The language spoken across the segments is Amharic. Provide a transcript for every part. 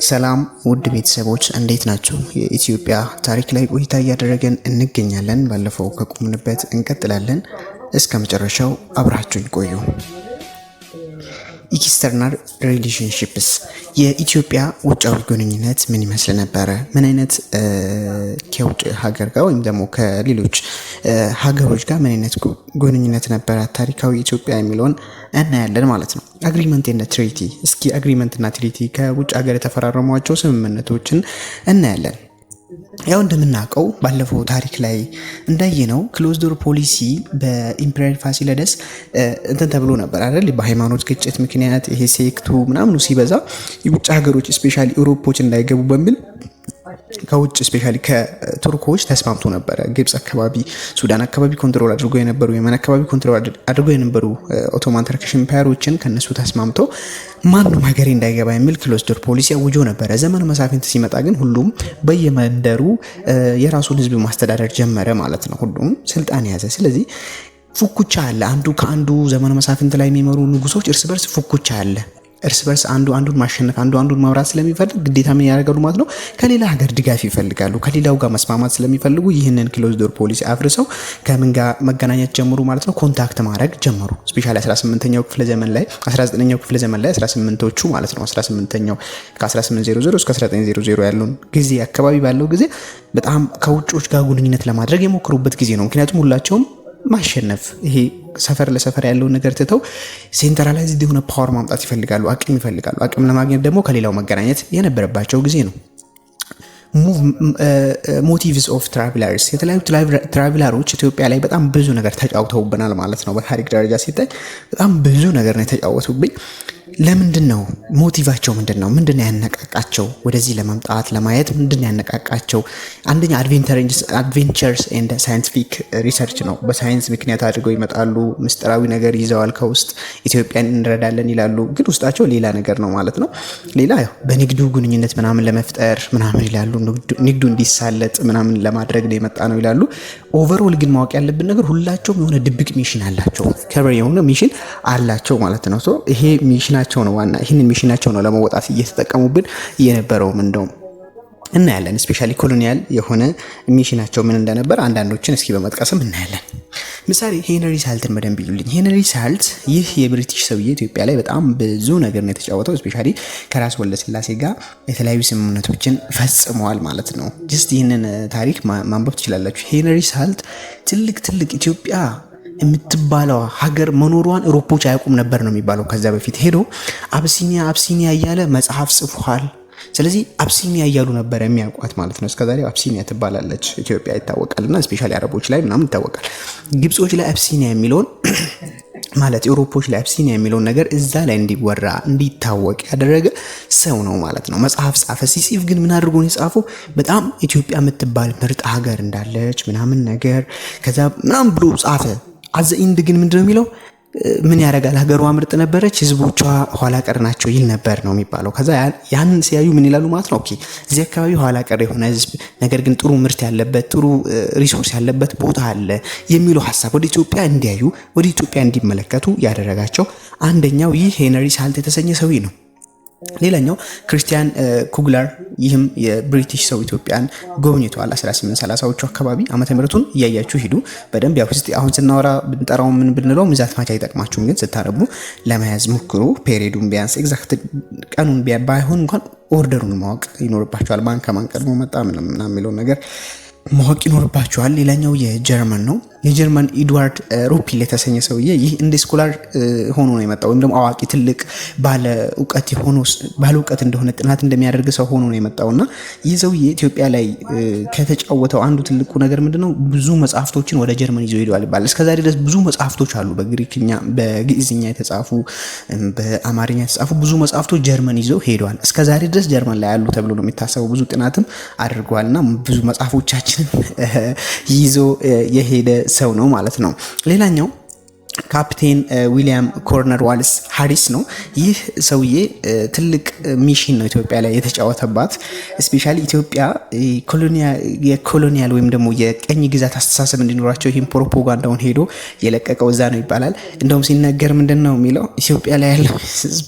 ሰላም ውድ ቤተሰቦች እንዴት ናችሁ? የኢትዮጵያ ታሪክ ላይ ቆይታ እያደረገን እንገኛለን። ባለፈው ከቆምንበት እንቀጥላለን። እስከ መጨረሻው አብራችሁን ቆዩ። ኤክስተርናል ሪሌሽንሺፕስ የኢትዮጵያ ውጫዊ ግንኙነት ምን ይመስል ነበረ? ምን አይነት ከውጭ ሀገር ጋር ወይም ደግሞ ከሌሎች ሀገሮች ጋር ምን አይነት ግንኙነት ነበረ ታሪካዊ ኢትዮጵያ የሚለውን እናያለን ማለት ነው። አግሪመንት እና ትሪቲ። እስኪ አግሪመንት እና ትሪቲ ከውጭ ሀገር የተፈራረሟቸው ስምምነቶችን እናያለን። ያው እንደምናውቀው ባለፈው ታሪክ ላይ እንዳየነው ክሎዝ ዶር ፖሊሲ በኢምፔሪያል ፋሲለደስ እንትን ተብሎ ነበር አይደል? በሃይማኖት ግጭት ምክንያት ይሄ ሴክቱ ምናምኑ ሲበዛ የውጭ ሀገሮች ስፔሻሊ አውሮፖች እንዳይገቡ በሚል ከውጭ ስፔሻሊ ከቱርኮች ተስማምቶ ነበረ። ግብጽ አካባቢ፣ ሱዳን አካባቢ ኮንትሮል አድርጎ የነበሩ፣ የመን አካባቢ ኮንትሮል አድርጎ የነበሩ ኦቶማን ተርኪሽ ኢምፓየሮችን ከነሱ ተስማምቶ ማንም ሀገሬ እንዳይገባ የሚል ክሎዝ ዶር ፖሊሲ አውጆ ነበረ። ዘመነ መሳፍንት ሲመጣ ግን ሁሉም በየመንደሩ የራሱን ህዝብ ማስተዳደር ጀመረ ማለት ነው። ሁሉም ስልጣን ያዘ። ስለዚህ ፉኩቻ አለ። አንዱ ከአንዱ ዘመነ መሳፍንት ላይ የሚመሩ ንጉሶች እርስ በርስ ፉኩቻ አለ። እርስ በርስ አንዱ አንዱን ማሸነፍ አንዱን ማውራት ስለሚፈልግ ግዴታ ምን ያደርጋሉ ማለት ነው? ከሌላ ሀገር ድጋፍ ይፈልጋሉ። ከሌላው ጋር መስማማት ስለሚፈልጉ ይህንን ክሎዝ ዶር ፖሊሲ አፍርሰው ከምን ጋር መገናኘት ጀምሩ ማለት ነው? ኮንታክት ማድረግ ጀመሩ። ስፔሻሊ 18ኛው ክፍለ ዘመን ላይ 19ኛው ክፍለ ዘመን ላይ 18ቶቹ ማለት ነው 18ኛው ከ1800 እስከ 1900 ያለውን ጊዜ አካባቢ ባለው ጊዜ በጣም ከውጮች ጋር ግንኙነት ለማድረግ የሞከሩበት ጊዜ ነው። ምክንያቱም ሁላቸውም ማሸነፍ ይሄ ሰፈር ለሰፈር ያለውን ነገር ትተው ሴንትራላይዝድ የሆነ ፓወር ማምጣት ይፈልጋሉ፣ አቅም ይፈልጋሉ። አቅም ለማግኘት ደግሞ ከሌላው መገናኘት የነበረባቸው ጊዜ ነው። ሞቲቭስ ኦፍ ትራቭለርስ የተለያዩ ትራቭለሮች ኢትዮጵያ ላይ በጣም ብዙ ነገር ተጫውተውብናል ማለት ነው። በታሪክ ደረጃ ሲታይ በጣም ብዙ ነገር ነው የተጫወቱብኝ። ለምንድን ነው ሞቲቫቸው? ምንድን ነው ያነቃቃቸው ወደዚህ ለመምጣት ለማየት? ምንድን ነው ያነቃቃቸው? አንደኛ አድቬንቸርስ ኤንድ ሳይንቲፊክ ሪሰርች ነው። በሳይንስ ምክንያት አድርገው ይመጣሉ። ምስጢራዊ ነገር ይዘዋል ከውስጥ ኢትዮጵያን እንረዳለን ይላሉ፣ ግን ውስጣቸው ሌላ ነገር ነው ማለት ነው። ሌላ ያው በንግዱ ግንኙነት ምናምን ለመፍጠር ምናምን ይላሉ። ንግዱ እንዲሳለጥ ምናምን ለማድረግ ነው የመጣ ነው ይላሉ። ኦቨርኦል ግን ማወቅ ያለብን ነገር ሁላቸውም የሆነ ድብቅ ሚሽን አላቸው፣ ከበር የሆነ ሚሽን አላቸው ማለት ነው። ሶ ይሄ ሚሽናቸው ነው ዋና። ይህንን ሚሽናቸው ነው ለመወጣት እየተጠቀሙብን የነበረውም እንደውም እናያለን። ስፔሻሊ ኮሎኒያል የሆነ ሚሽናቸው ምን እንደነበር አንዳንዶችን እስኪ በመጥቀስም እናያለን። ምሳሌ ሄንሪ ሳልትን በደንብ ይሉልኝ። ሄንሪ ሳልት ይህ የብሪቲሽ ሰውዬ ኢትዮጵያ ላይ በጣም ብዙ ነገር ነው የተጫወተው። ስፔሻሊ ከራስ ወልደስላሴ ጋር የተለያዩ ስምምነቶችን ፈጽመዋል ማለት ነው። ጀስት ይህንን ታሪክ ማንበብ ትችላላችሁ። ሄንሪ ሳልት ትልቅ ኢትዮጵያ የምትባለው ሀገር መኖሯን አውሮፖች አያውቁም ነበር ነው የሚባለው። ከዛ በፊት ሄዶ አብሲኒያ እያለ መጽሐፍ ጽፏል። ስለዚህ አብሲኒያ እያሉ ነበር የሚያውቋት ማለት ነው። እስከዛሬ አብሲኒያ ትባላለች ኢትዮጵያ ይታወቃልና ስፔሻሊ አረቦች ላይ ምናምን ይታወቃል። ግብጾች ላይ አብሲኒያ የሚለውን ማለት አውሮፖች ላይ አብሲኒያ የሚለውን ነገር እዛ ላይ እንዲወራ እንዲታወቅ ያደረገ ሰው ነው ማለት ነው። መጽሐፍ ጻፈ። ሲጽፍ ግን ምን አድርጎ ነው የጻፈው? በጣም ኢትዮጵያ የምትባል ምርጥ ሀገር እንዳለች ምናምን ነገር ከዛ ምናምን ብሎ ጻፈ። አዘኢንድ ግን ምንድነው የሚለው? ምን ያደርጋል? ሀገሯ ምርጥ ነበረች፣ ህዝቦቿ ኋላ ቀር ናቸው ይል ነበር ነው የሚባለው። ከዛ ያንን ሲያዩ ምን ይላሉ ማለት ነው? ኦኬ እዚህ አካባቢ ኋላ ቀር የሆነ ህዝብ ነገር ግን ጥሩ ምርት ያለበት ጥሩ ሪሶርስ ያለበት ቦታ አለ የሚለው ሀሳብ ወደ ኢትዮጵያ እንዲያዩ ወደ ኢትዮጵያ እንዲመለከቱ ያደረጋቸው አንደኛው ይህ ሄንሪ ሳልት የተሰኘ ሰውዬ ነው። ሌላኛው ክርስቲያን ኩግለር፣ ይህም የብሪቲሽ ሰው ኢትዮጵያን ጎብኝቷል። 1830ዎቹ አካባቢ ዓመተ ምህረቱን እያያችሁ ሂዱ በደንብ። ያው አሁን ስናወራ ብንጠራው ምን ብንለው ምዛት ማቻ አይጠቅማችሁም፣ ግን ስታነቡ ለመያዝ ሞክሩ። ፔሪዱን ቢያንስ ኤግዛክት ቀኑን ባይሆን እንኳን ኦርደሩን ማወቅ ይኖርባችኋል። ማን ከማን ቀድሞ መጣ ምናምን የሚለውን ነገር ማወቅ ይኖርባችኋል። ሌላኛው የጀርመን ነው። የጀርመን ኤድዋርድ ሩፒል የተሰኘ ሰውዬ ይህ እንደ ስኮላር ሆኖ ነው የመጣው፣ ወይም ደግሞ አዋቂ ትልቅ ባለ እውቀት እንደሆነ ጥናት እንደሚያደርግ ሰው ሆኖ ነው የመጣውና ይህ ሰውዬ ኢትዮጵያ ላይ ከተጫወተው አንዱ ትልቁ ነገር ምንድነው? ብዙ መጽሐፍቶችን ወደ ጀርመን ይዞ ሄደዋል ይባላል። እስከዛሬ ድረስ ብዙ መጽሐፍቶች አሉ፣ በግሪክኛ በግዕዝኛ የተጻፉ በአማርኛ የተጻፉ ብዙ መጽሐፍቶች ጀርመን ይዞ ሄደዋል። እስከዛሬ ድረስ ጀርመን ላይ ያሉ ተብሎ ነው የሚታሰበው። ብዙ ጥናትም አድርገዋልና ብዙ መጽሐፎቻችን ይዞ የሄደ ሰው ነው ማለት ነው። ሌላኛው ካፕቴን ዊሊያም ኮርነር ዋልስ ሃሪስ ነው። ይህ ሰውዬ ትልቅ ሚሽን ነው ኢትዮጵያ ላይ የተጫወተባት። ስፔሻሊ ኢትዮጵያ የኮሎኒያል ወይም ደግሞ የቀኝ ግዛት አስተሳሰብ እንዲኖራቸው ይህም ፕሮፓጋንዳውን ሄዶ የለቀቀው እዛ ነው ይባላል። እንደውም ሲናገር ምንድን ነው የሚለው ኢትዮጵያ ላይ ያለው ህዝብ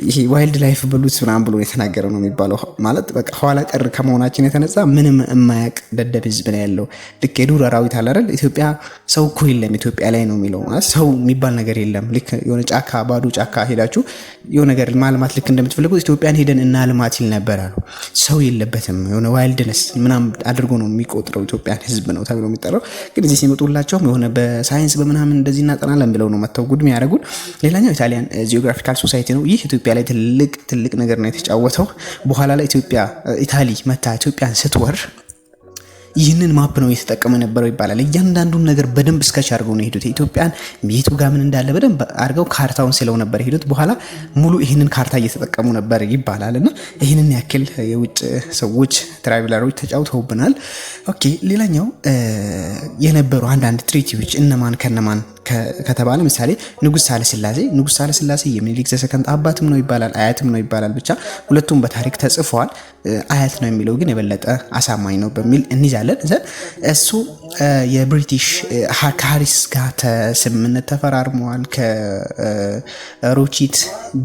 ይሄ ዋይልድ ላይፍ ብሉት ምናምን ብሎ የተናገረው ነው የሚባለው። ማለት በቃ ኋላ ቀር ከመሆናችን የተነሳ ምንም የማያውቅ ደደብ ህዝብ ነው ያለው። ልክ የዱር አራዊት አለ አይደል? ኢትዮጵያ ሰው እኮ የለም ኢትዮጵያ ላይ ነው የሚለው። ማለት ሰው የሚባል ነገር የለም። ልክ የሆነ ጫካ ባዶ ጫካ ሄዳችሁ የሆነ ነገር ማልማት ልክ እንደምትፈልጉት ኢትዮጵያን ሄደን እናልማት ይል ነበር አሉ። ሰው የለበትም የሆነ ዋይልድነስ ምናምን አድርጎ ነው የሚቆጥረው ኢትዮጵያን ህዝብ ነው ተብሎ የሚጠራው። ግን እዚህ ሲመጡላቸውም የሆነ በሳይንስ በምናምን እንደዚህ እናጠናለን ብለው ነው መተው ጉድ የሚያደርጉን። ሌላኛው ኢታሊያን ጂኦግራፊካል ሶሳይቲ ነው። ይህ ኢትዮጵያ ላይ ትልቅ ነገር ነው የተጫወተው። በኋላ ላይ ኢታሊ መታ ኢትዮጵያን ስትወር ይህንን ማፕ ነው እየተጠቀሙ የነበረው ይባላል። እያንዳንዱን ነገር በደንብ እስከች አድርገው ነው የሄዱት። ኢትዮጵያን ቤቱ ጋር ምን እንዳለ በደንብ አድርገው ካርታውን ስለው ነበር የሄዱት። በኋላ ሙሉ ይህንን ካርታ እየተጠቀሙ ነበር ይባላል። እና ይህንን ያክል የውጭ ሰዎች ትራቭለሮች ተጫውተውብናል። ኦኬ ሌላኛው የነበሩ አንዳንድ ትሪቲዎች እነማን ከነማን ከተባለ ምሳሌ ንጉስ ሳህለስላሴ የሚኒሊክ ዘሰከንድ አባትም ነው ይባላል፣ አያትም ነው ይባላል። ብቻ ሁለቱም በታሪክ ተጽፈዋል። አያት ነው የሚለው ግን የበለጠ አሳማኝ ነው በሚል እንይዛለን። እሱ የብሪቲሽ ከሃሪስ ጋር ስምምነት ተፈራርመዋል ከሮቺት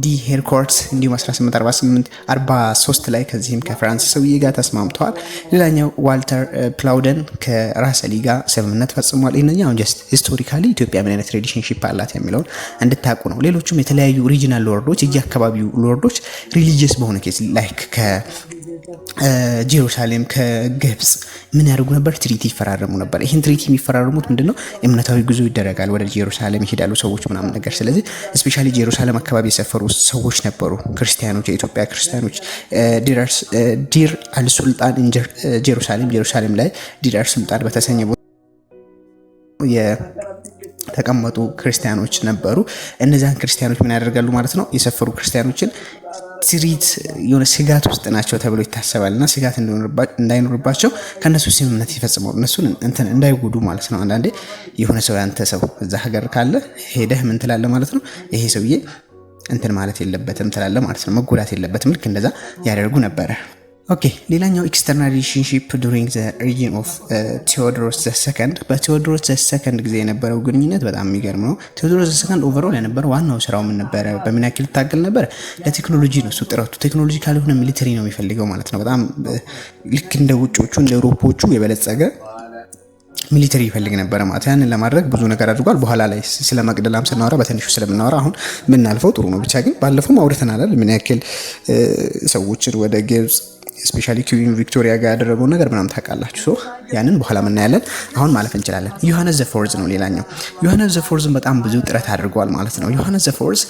ዲ ሄርኮርት እንዲሁም 1843 ላይ ከዚህም ከፍራንስ ሰውዬ ጋር ተስማምተዋል። ሌላኛው ዋልተር ፕላውደን ከራሰሊ ጋር ስምምነት ፈጽሟል። ይህንኛው ጀስት ሂስቶሪካሊ ኢትዮጵያ ምን አይነት ሪሌሽንሺፕ አላት የሚለውን እንድታቁ ነው። ሌሎችም የተለያዩ ሪጂናል ሎርዶች የአካባቢው ሎርዶች ሪሊጂየስ በሆነ ኬዝ ላይክ ጄሩሳሌም ከግብጽ ምን ያደርጉ ነበር? ትሪቲ ይፈራረሙ ነበር። ይህን ትሪቲ የሚፈራረሙት ምንድነው? እምነታዊ ጉዞ ይደረጋል፣ ወደ ጄሩሳሌም ይሄዳሉ ሰዎች ምናምን ነገር። ስለዚህ ስፔሻሊ ጄሩሳሌም አካባቢ የሰፈሩ ሰዎች ነበሩ፣ ክርስቲያኖች፣ የኢትዮጵያ ክርስቲያኖች። ዲር አልሱልጣን ጄሩሳሌም ላይ ዲር አልሱልጣን በተሰኘ የተቀመጡ ክርስቲያኖች ነበሩ። እነዚያን ክርስቲያኖች ምን ያደርጋሉ ማለት ነው? የሰፈሩ ክርስቲያኖችን ትሪት የሆነ ስጋት ውስጥ ናቸው ተብሎ ይታሰባልና ስጋት እንዳይኖርባቸው ከነሱ ስምምነት ይፈጽማሉ። እነሱን እንትን እንዳይጎዱ ማለት ነው። አንዳንዴ የሆነ ሰው ያንተ ሰው እዛ ሀገር ካለ ሄደህ ምን ትላለህ ማለት ነው? ይሄ ሰውዬ እንትን ማለት የለበትም ትላለህ ማለት ነው። መጎዳት የለበትም። ልክ እንደዛ ያደርጉ ነበረ። ኦኬ ሌላኛው ኤክስተርናል ሪሌሽንሺፕ ዱሪንግ ዘ ሪጅን ኦፍ ቴዎድሮስ ዘ ሰከንድ። በቴዎድሮስ ዘ ሰከንድ ጊዜ የነበረው ግንኙነት በጣም የሚገርም ነው። ቴዎድሮስ ዘ ሰከንድ ኦቨርኦል የነበረው ዋናው ስራው ምን ነበረ? በምን ያክል ታገል ነበር? ለቴክኖሎጂ ነው እሱ ጥረቱ። ቴክኖሎጂ ካልሆነ ሚሊተሪ ነው የሚፈልገው ማለት ነው። በጣም ልክ እንደ ውጮቹ እንደ አውሮፖቹ የበለጸገ ሚሊተሪ ይፈልግ ነበረ ማለት። ያንን ለማድረግ ብዙ ነገር አድርጓል። በኋላ ላይ ስለ መቅደላም ስናወራ በትንሹ ስለምናወራ አሁን ምናልፈው ጥሩ ነው። ብቻ ግን ባለፈው አውርተናል ምን ያክል ሰዎችን ወደ ግብጽ ስፔሻሊ ኩዊን ቪክቶሪያ ጋር ያደረገው ነገር ምናምን ታውቃላችሁ። ያንን በኋላ እናያለን። አሁን ማለፍ እንችላለን። ዮሐንስ ዘፎርዝ ነው ሌላኛው። ዮሐንስ ዘፎርዝም በጣም ብዙ ጥረት አድርጓል ማለት ነው። ዮሐንስ ዘፎርዝ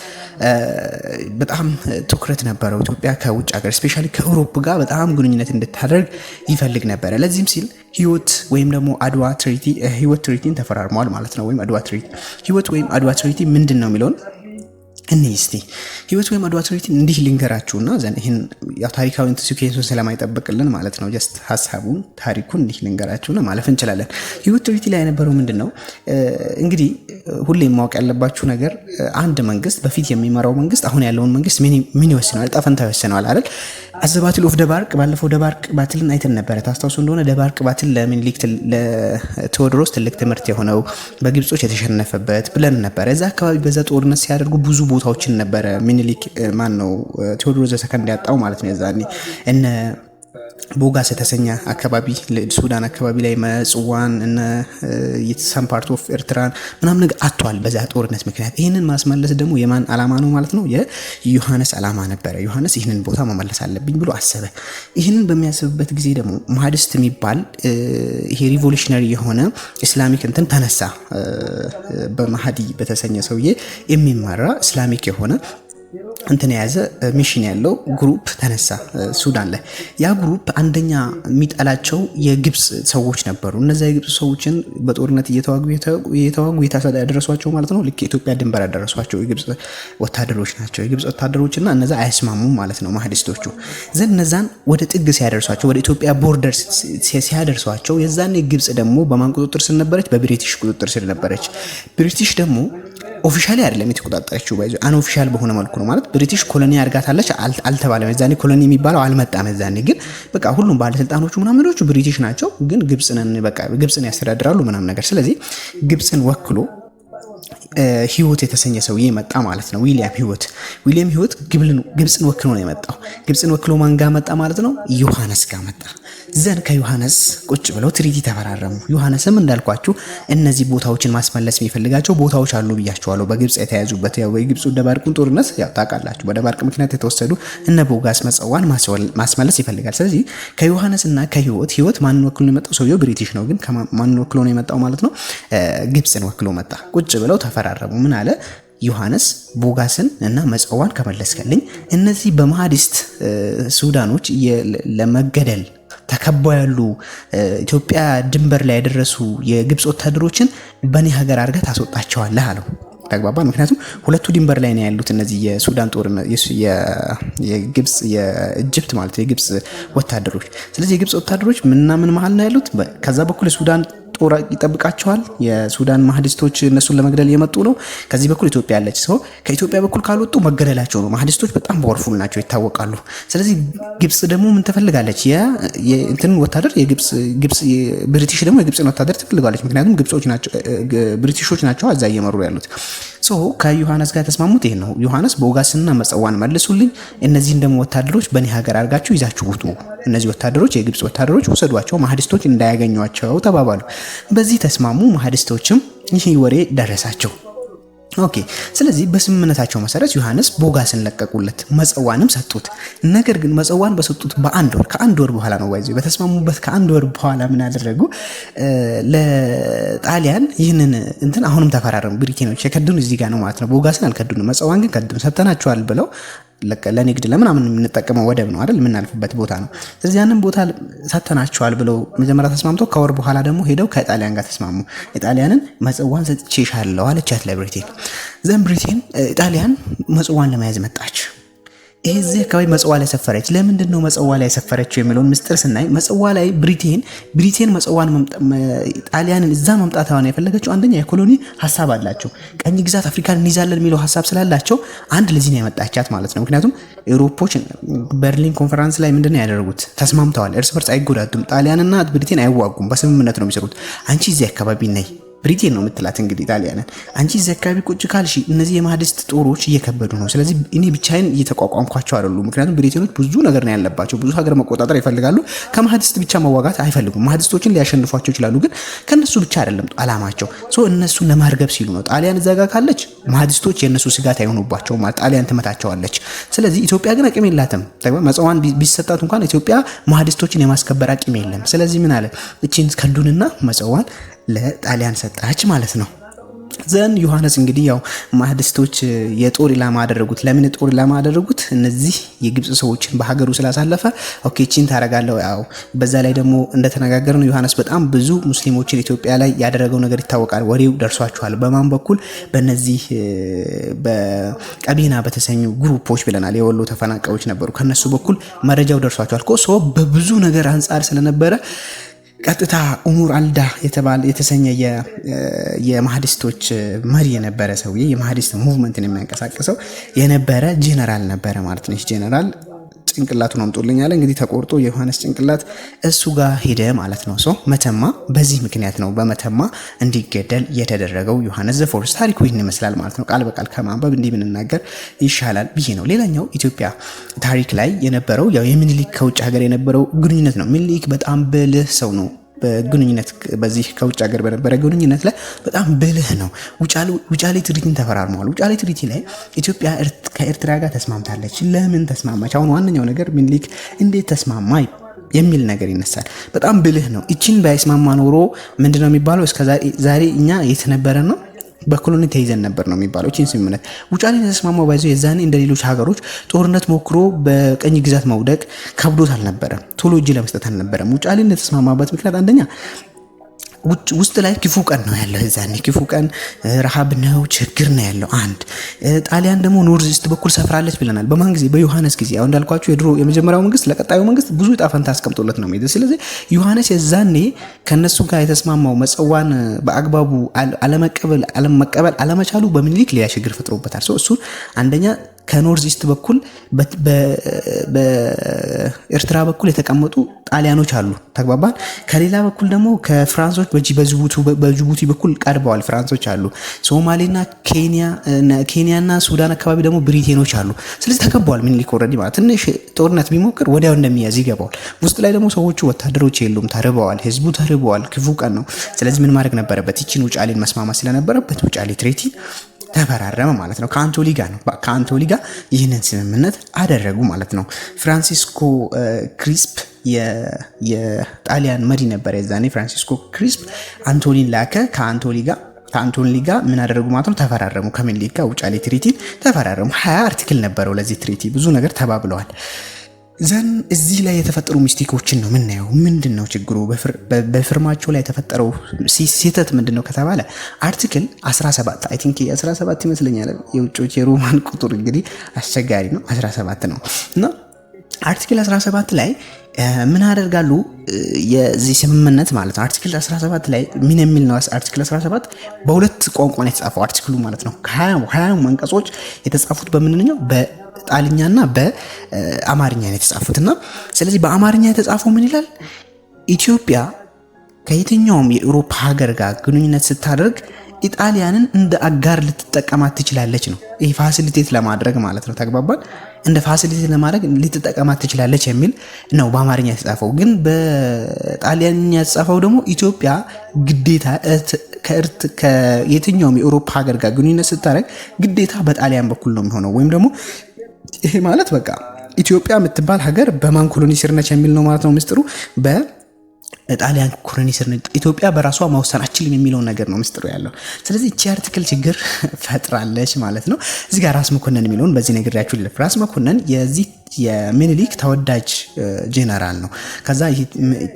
በጣም ትኩረት ነበረው ኢትዮጵያ ከውጭ ሀገር ስፔሻሊ ከአውሮፓ ጋር በጣም ግንኙነት እንድታደርግ ይፈልግ ነበረ። ለዚህም ሲል ህይወት ወይም ደግሞ አድዋ ትሪቲ ህይወት ትሪቲን ተፈራርመዋል ማለት ነው። ወይም አድዋ ትሪቲ ህይወት ወይም አድዋ ትሪቲ ምንድን ነው የሚለውን እስቲ ህይወት ወይም አድዋ ትሪቲ እንዲህ ልንገራችሁና ዘን ይሄን ያው ታሪካዊ ኢንተርሲኩዌንሱን ስለማይጠብቅልን ማለት ነው ጀስት ሐሳቡን ታሪኩን እንዲህ ልንገራችሁና ማለፍ እንችላለን። ህይወት ትሪቲ ላይ የነበረው ምንድነው? እንግዲህ ሁሌም ማወቅ ያለባችሁ ነገር አንድ መንግስት በፊት የሚመራው መንግስት አሁን ያለውን መንግስት ምን ይወስነዋል? ዕጣ ፈንታ ይወስነዋል አይደል? አዘባትል ኦፍ ደባርቅ ባለፈው ደባርቅ ባትልን አይተን ነበረ። ታስታውሱ እንደሆነ ደባርቅ ባትል ለሚኒሊክ ለቴዎድሮስ ትልቅ ትምህርት የሆነው በግብጾች የተሸነፈበት ብለን ነበረ። እዛ አካባቢ በዛ ጦርነት ሲያደርጉ ብዙ ቦታዎችን ነበረ ሚኒሊክ ማን ነው ቴዎድሮስ ዘሰከንድ ያጣው ማለት ነው። የዛኔ እነ ቦጋስ የተሰኘ አካባቢ ሱዳን አካባቢ ላይ መጽዋን እነ የሰም ፓርት ኦፍ ኤርትራን ምናምን ነገር አጥቷል በዛ ጦርነት ምክንያት። ይህንን ማስመለስ ደግሞ የማን አላማ ነው ማለት ነው? የዮሐንስ አላማ ነበረ። ዮሐንስ ይህንን ቦታ መመለስ አለብኝ ብሎ አሰበ። ይህንን በሚያስብበት ጊዜ ደግሞ ማህዲስት የሚባል ይሄ ሪቮሉሽነሪ የሆነ ኢስላሚክ እንትን ተነሳ። በማህዲ በተሰኘ ሰውዬ የሚመራ ኢስላሚክ የሆነ እንትን የያዘ ሚሽን ያለው ግሩፕ ተነሳ ሱዳን ላይ። ያ ግሩፕ አንደኛ የሚጠላቸው የግብጽ ሰዎች ነበሩ። እነዛ የግብጽ ሰዎችን በጦርነት እየተዋጉ ያደረሷቸው ማለት ነው። ልክ የኢትዮጵያ ድንበር ያደረሷቸው የግብጽ ወታደሮች ናቸው። የግብጽ ወታደሮችና እነዛ አያስማሙም ማለት ነው ማህዲስቶቹ። ዘን እነዛን ወደ ጥግ ሲያደርሷቸው ወደ ኢትዮጵያ ቦርደር ሲያደርሷቸው የዛኔ ግብጽ ደግሞ በማን ቁጥጥር ስር ነበረች? በብሪቲሽ ቁጥጥር ስር ነበረች። ብሪቲሽ ደግሞ ኦፊሻሊ አይደለም የተቆጣጠረችው ባይዞ አንኦፊሻል በሆነ መልኩ ነው ማለት ብሪቲሽ ኮሎኒ አድርጋታለች አልተባለም። እዛኔ ኮሎኒ የሚባለው አልመጣም። እዛኔ ግን በቃ ሁሉም ባለስልጣኖቹ ምናምኖቹ ብሪቲሽ ናቸው፣ ግን ግብፅን ያስተዳድራሉ ምናምን ነገር። ስለዚህ ግብፅን ወክሎ ህይወት የተሰኘ ሰውዬ መጣ ማለት ነው። ዊሊያም ህይወት ግብፅን ወክሎ ነው የመጣው። ግብፅን ወክሎ ማን ጋር መጣ ማለት ነው? ዮሐንስ ጋር መጣ። ዘን ከዮሐንስ ቁጭ ብለው ትሪቲ ተፈራረሙ። ዮሐንስም እንዳልኳችሁ እነዚህ ቦታዎችን ማስመለስ የሚፈልጋቸው ቦታዎች አሉ ብያቸዋለሁ፣ በግብፅ የተያዙበት። ያው የግብፁ ደባርቁን ጦርነት ያው ታውቃላችሁ፣ በደባርቅ ምክንያት የተወሰዱ እነ ቦጋስ መጸዋን ማስመለስ ይፈልጋል። ስለዚህ ከዮሐንስና ከህይወት ማንን ወክሎ ነው የመጣው? ሰውየው ብሪቲሽ ነው፣ ግን ማንን ወክሎ ነው የመጣው ማለት ነው? ግብፅን ወክሎ መጣ። ቁጭ ብለው ተፈራረሙ። ምን አለ ዮሐንስ? ቦጋስን እና መጸዋን ከመለስከልኝ እነዚህ በማህዲስት ሱዳኖች ለመገደል ተከባው ያሉ ኢትዮጵያ ድንበር ላይ ያደረሱ የግብፅ ወታደሮችን በኔ ሀገር አድርገህ ታስወጣቸዋለህ አለው። ተግባባን። ምክንያቱም ሁለቱ ድንበር ላይ ነው ያሉት እነዚህ የሱዳን ጦርነት የግብፅ የኢጅፕት ማለት የግብፅ ወታደሮች። ስለዚህ የግብፅ ወታደሮች ምንና ምን መሃል ነው ያሉት? ከዛ በኩል የሱዳን ጦር ይጠብቃቸዋል። የሱዳን ማህዲስቶች እነሱን ለመግደል የመጡ ነው። ከዚህ በኩል ኢትዮጵያ ያለች ሰው ከኢትዮጵያ በኩል ካልወጡ መገደላቸው ነው። ማህዲስቶች በጣም ፓወርፉል ናቸው፣ ይታወቃሉ። ስለዚህ ግብፅ ደግሞ ምን ትፈልጋለች? የእንትን ወታደር ብሪቲሽ ደግሞ የግብፅን ወታደር ትፈልጋለች። ምክንያቱም ብሪቲሾች ናቸው እዛ እየመሩ ያሉት። ከዮሐንስ ጋር ተስማሙት። ይሄ ነው ዮሐንስ ቦጋስና መጸዋን መልሱልኝ፣ እነዚህን ደግሞ ወታደሮች በእኔ ሀገር አድርጋችሁ ይዛችሁ ውጡ፣ እነዚህ ወታደሮች የግብፅ ወታደሮች ውሰዷቸው፣ ማህዲስቶች እንዳያገኟቸው ተባባሉ። በዚህ ተስማሙ። ማህዲስቶችም ይህ ወሬ ደረሳቸው። ኦኬ። ስለዚህ በስምምነታቸው መሰረት ዮሐንስ ቦጋስን ለቀቁለት፣ መጸዋንም ሰጡት። ነገር ግን መጸዋን በሰጡት ከአንድ ወር በኋላ ነው ባይዘው በተስማሙበት ከአንድ ወር በኋላ ምን አደረጉ? ለጣሊያን ይህንን እንትን አሁንም ተፈራረሙ። ብሪቴኖች የከዱን እዚህ ጋር ነው ማለት ነው። ቦጋስን አልከዱንም፣ መጸዋን ግን ከዱን፣ ሰጥተናቸዋል ብለው ለንግድ ለምናምን የምንጠቀመው ወደብ ነው አይደል? የምናልፍበት ቦታ ነው። ስለዚህ ያንን ቦታ ሰጥተናቸዋል ብለው መጀመሪያ ተስማምተው ከወር በኋላ ደግሞ ሄደው ከጣሊያን ጋር ተስማሙ። ጣሊያንን መጸዋን ሰጥቼሻለሁ አለቻት ለብሪቴን። ዘን ብሪቴን ጣሊያን መጸዋን ለመያዝ መጣች። እዚህ አካባቢ መጸዋ ላይ ሰፈረች። ለምንድን ነው መጸዋ ላይ ሰፈረችው የሚለውን ምስጢር ስናይ መጸዋ ላይ ብሪቴን መጸዋን ጣሊያንን እዛ መምጣቷን የፈለገችው አንደኛ የኮሎኒ ሀሳብ አላቸው። ቀኝ ግዛት አፍሪካን እንይዛለን የሚለው ሀሳብ ስላላቸው አንድ ለዚህ ነው ያመጣቻት ማለት ነው። ምክንያቱም ኤውሮፖች በርሊን ኮንፈረንስ ላይ ምንድነው ያደረጉት? ተስማምተዋል። እርስ በርስ አይጎዳዱም። ጣሊያንና ብሪቴን አይዋጉም፣ በስምምነት ነው የሚሰሩት። አንቺ እዚህ አካባቢ ነይ ብሪቴን ነው የምትላት እንግዲህ ጣሊያንን። አንቺ እዚህ አካባቢ ቁጭ ካልሽ እነዚህ የማህዲስት ጦሮች እየከበዱ ነው። ስለዚህ እኔ ብቻዬን እየተቋቋምኳቸው አይደሉም። ምክንያቱም ብሪቴኖች ብዙ ነገር ነው ያለባቸው፣ ብዙ ሀገር መቆጣጠር ይፈልጋሉ። ከማህዲስት ብቻ መዋጋት አይፈልጉም። ማህዲስቶችን ሊያሸንፏቸው ይችላሉ፣ ግን ከነሱ ብቻ አይደለም አላማቸው። እነሱን ለማርገብ ሲሉ ነው። ጣሊያን እዛ ጋር ካለች ማህዲስቶች የነሱ ስጋት አይሆኑባቸው ማለት ጣሊያን ትመታቸዋለች። ስለዚህ ኢትዮጵያ ግን አቅም የላትም። መጸዋን ቢሰጣት እንኳን ኢትዮጵያ ማህዲስቶችን የማስከበር አቅም የለም። ስለዚህ ምን አለ? እቺን ከዱንና መጸዋን ለጣሊያን ሰጣች ማለት ነው። ዘን ዮሐንስ እንግዲህ ያው ማህዲስቶች የጦር ኢላማ አደረጉት። ለምን የጦር ኢላማ አደረጉት? እነዚህ የግብፅ ሰዎችን በሀገሩ ስላሳለፈ ኦኬ ቺን ታረጋለው። ያው በዛ ላይ ደግሞ እንደተነጋገርነው ዮሐንስ በጣም ብዙ ሙስሊሞችን ኢትዮጵያ ላይ ያደረገው ነገር ይታወቃል። ወሬው ደርሷቸዋል። በማን በኩል? በእነዚህ በቀቢና በተሰኙ ግሩፖች ብለናል። የወሎ ተፈናቃዮች ነበሩ። ከነሱ በኩል መረጃው ደርሷቸዋል። ሰው በብዙ ነገር አንጻር ስለነበረ ቀጥታ ኡሙር አልዳ የተሰኘ የማህዲስቶች መሪ የነበረ ሰውዬ የማህዲስት ሙቭመንትን የሚያንቀሳቅሰው የነበረ ጄነራል ነበረ ማለት ነው። ጄነራል ጭንቅላቱን አምጦልኝ አለ። እንግዲህ ተቆርጦ የዮሐንስ ጭንቅላት እሱ ጋር ሄደ ማለት ነው። መተማ በዚህ ምክንያት ነው በመተማ እንዲገደል የተደረገው ዮሐንስ ዘፎርስ። ታሪኩ ይህን ይመስላል ማለት ነው። ቃል በቃል ከማንበብ እንዲህ ብንናገር ይሻላል ብዬ ነው። ሌላኛው ኢትዮጵያ ታሪክ ላይ የነበረው ያው የሚኒሊክ ከውጭ ሀገር የነበረው ግንኙነት ነው። ሚኒሊክ በጣም ብልህ ሰው ነው። በግንኙነት በዚህ ከውጭ ሀገር በነበረ ግንኙነት ላይ በጣም ብልህ ነው። ውጫሌ ትሪቲን ተፈራርመዋል። ውጫሌ ትሪቲ ላይ ኢትዮጵያ ከኤርትራ ጋር ተስማምታለች። ለምን ተስማማች? አሁን ዋነኛው ነገር ሚኒሊክ እንዴት ተስማማ የሚል ነገር ይነሳል። በጣም ብልህ ነው። እቺን ባይስማማ ኖሮ ምንድነው የሚባለው? እስከ ዛሬ እኛ የት ነበረ ነው በኮሎኒ ተይዘን ነበር ነው የሚባለው። እቺን ስምምነት ውጫሌ ተስማማው ባይዘው የዛኔ እንደ ሌሎች ሀገሮች ጦርነት ሞክሮ በቀኝ ግዛት መውደቅ ከብዶት አልነበረም። ቶሎ እጅ ለመስጠት አልነበረም። ውጫሌ ተስማማበት ምክንያት አንደኛ ውስጥ ላይ ክፉ ቀን ነው ያለው። እዛኔ ክፉ ቀን ረሃብ ነው፣ ችግር ነው ያለው። አንድ ጣሊያን ደግሞ ኖርዝ ኢስት በኩል ሰፍራለች ብለናል። በማን ጊዜ? በዮሐንስ ጊዜ። አሁን እንዳልኳችሁ የድሮ የመጀመሪያው መንግስት ለቀጣዩ መንግስት ብዙ ዕጣ ፈንታ አስቀምጦለት ነው የሚሄደው። ስለዚህ ዮሐንስ የዛኔ ከነሱ ጋር የተስማማው መጽዋን በአግባቡ አለመቀበል አለመቻሉ በምኒልክ ሌላ ችግር ፈጥሮበታል። እሱን አንደኛ ከኖርዝ ኢስት በኩል በኤርትራ በኩል የተቀመጡ ጣሊያኖች አሉ፣ ተግባባን። ከሌላ በኩል ደግሞ ከፍራንሶች በጅቡቲ በኩል ቀርበዋል ፍራንሶች አሉ። ሶማሌና ኬንያና ሱዳን አካባቢ ደግሞ ብሪቴኖች አሉ። ስለዚህ ተከበዋል ምኒልክ ኦልሬዲ ማለት ትንሽ ጦርነት ቢሞክር ወዲያው እንደሚያዝ ይገባዋል። ውስጥ ላይ ደግሞ ሰዎቹ ወታደሮች የሉም፣ ተርበዋል፣ ህዝቡ ተርበዋል፣ ክፉ ቀን ነው። ስለዚህ ምን ማድረግ ነበረበት? ይችን ውጫሌን መስማማት ስለነበረበት ውጫሌ ትሬቲ ተፈራረመ ማለት ነው። ከአንቶሊ ጋር ይህንን ስምምነት አደረጉ ማለት ነው። ፍራንሲስኮ ክሪስፕ የጣሊያን መሪ ነበር የዛኔ። ፍራንሲስኮ ክሪስፕ አንቶሊን ላከ። ከአንቶኒ ጋር ምን አደረጉ ማለት ነው? ተፈራረሙ። ከምኒልክ ጋር ውጫሌ ትሪቲን ተፈራረሙ። 20 አርቲክል ነበረው ለዚህ ትሪቲ፣ ብዙ ነገር ተባብለዋል። ዘን እዚህ ላይ የተፈጠሩ ሚስቴኮችን ነው የምናየው። ምንድን ነው ችግሩ? በፊርማቸው ላይ የተፈጠረው ስህተት ምንድን ነው ከተባለ አርቲክል 17 አይ ቲንክ 17 ይመስለኛል። የውጮች የሮማን ቁጥር እንግዲህ አስቸጋሪ ነው። 17 ነው እና አርቲክል 17 ላይ ምን አደርጋሉ? የዚህ ስምምነት ማለት ነው። አርቲክል 17 ላይ ምን የሚል ነው? አርቲክል 17 በሁለት ቋንቋ ነው የተጻፈው አርቲክሉ ማለት ነው። ከ20 አንቀጾች የተጻፉት በምንኛው በጣሊያንኛና በአማርኛ ነው የተጻፉትና ስለዚህ በአማርኛ የተጻፈው ምን ይላል? ኢትዮጵያ ከየትኛውም የአውሮፓ ሀገር ጋር ግንኙነት ስታደርግ ኢጣሊያንን እንደ አጋር ልትጠቀማት ትችላለች ነው። ይሄ ፋሲሊቴት ለማድረግ ማለት ነው። ተግባባን? እንደ ፋሲሊቴት ለማድረግ ልትጠቀማት ትችላለች የሚል ነው በአማርኛ የተጻፈው። ግን በጣሊያንኛ የተጻፈው ደግሞ ኢትዮጵያ ግዴታ ከየትኛውም የአውሮፓ ሀገር ጋር ግንኙነት ስታደርግ ግዴታ በጣሊያን በኩል ነው የሚሆነው። ወይም ደግሞ ይሄ ማለት በቃ ኢትዮጵያ የምትባል ሀገር በማን ኮሎኒ ስር ነች የሚል ነው ማለት ነው ምስጢሩ። ጣሊያን ኮሎኒ ስር ነች ኢትዮጵያ፣ በራሷ መወሰን አትችልም የሚለው ነገር ነው ምስጢሩ ያለው። ስለዚህ እቺ አርቲክል ችግር ፈጥራለች ማለት ነው። እዚህ ጋር ራስ መኮንን የሚለውን በዚህ ነግሬያችሁ ልፍ። ራስ መኮንን የዚህ የሚኒሊክ ተወዳጅ ጄኔራል ነው። ከዛ